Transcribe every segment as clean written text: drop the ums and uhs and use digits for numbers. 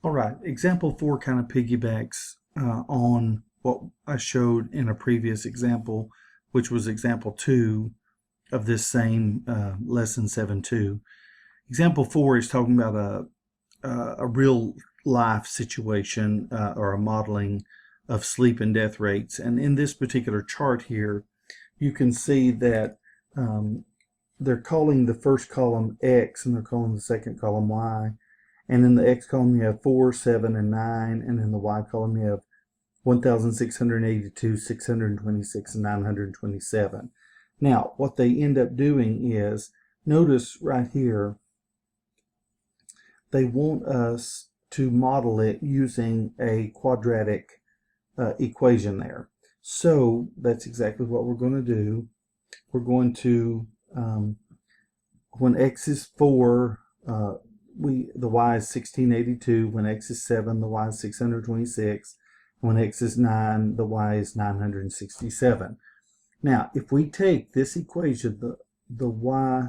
All right, example 4 kind of piggybacks on what I showed in a previous example, which was example 2 of this same lesson 7.2. Example 4 is talking about a real life situation or a modeling of sleep and death rates. And in this particular chart here, you can see that they're calling the first column X and they're calling the second column Y. And in the X column you have 4, 7, and 9, and in the Y column you have 1,682, 626, and 927. Now, what they end up doing is, notice right here, they want us to model it using a quadratic equation there. So that's exactly what we're going to do. We're going to, when X is 4, the Y is 1682. When X is 7, the Y is 626. When X is 9, the Y is 967. Now, if we take this equation, the Y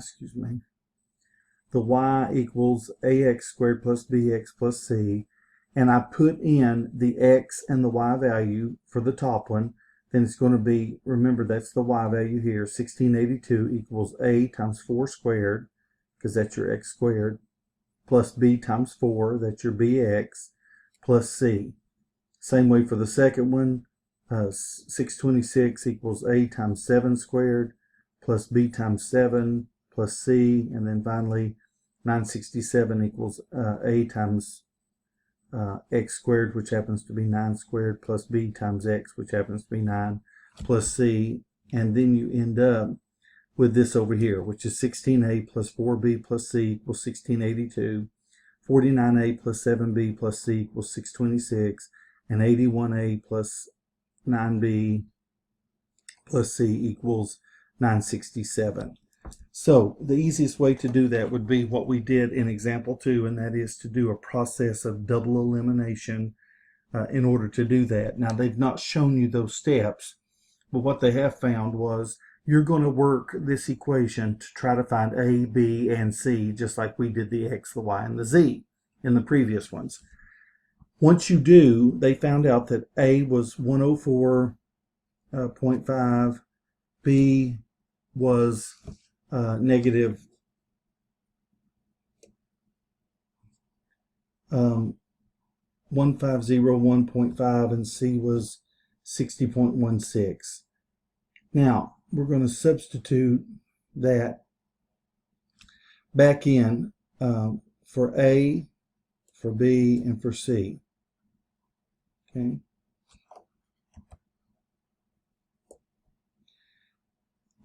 equals AX squared plus BX plus C, and I put in the X and the Y value for the top one, then it's going to be, remember that's the Y value here, 1682 equals A times 4 squared, because that's your X squared, plus B times 4, that's your BX, plus C. Same way for the second one, 626 equals A times 7 squared, plus B times 7, plus C, and then finally 967 equals A times X squared, which happens to be 9 squared, plus B times X, which happens to be 9, plus C, and then you end up with this over here, which is 16A plus 4B plus C equals 1682, 49A plus 7B plus C equals 626, and 81A plus 9B plus C equals 967. So the easiest way to do that would be what we did in example 2, and that is to do a process of double elimination in order to do that. Now, they've not shown you those steps, but what they have found was you're going to work this equation to try to find A, B, and C, just like we did the X, the Y, and the Z in the previous ones. Once you do, they found out that A was 104.5, B was negative 1501.5, and C was 60.16. Now, we're going to substitute that back in for A, for B, and for C. Okay.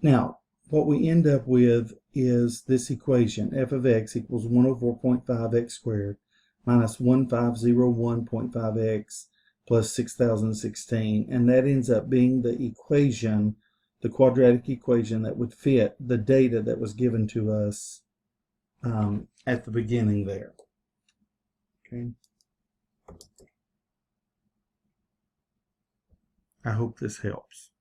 Now, what we end up with is this equation, f of x equals 104.5x squared minus 1501.5x plus 6016, and that ends up being the equation, the quadratic equation that would fit the data that was given to us at the beginning there. Okay. I hope this helps.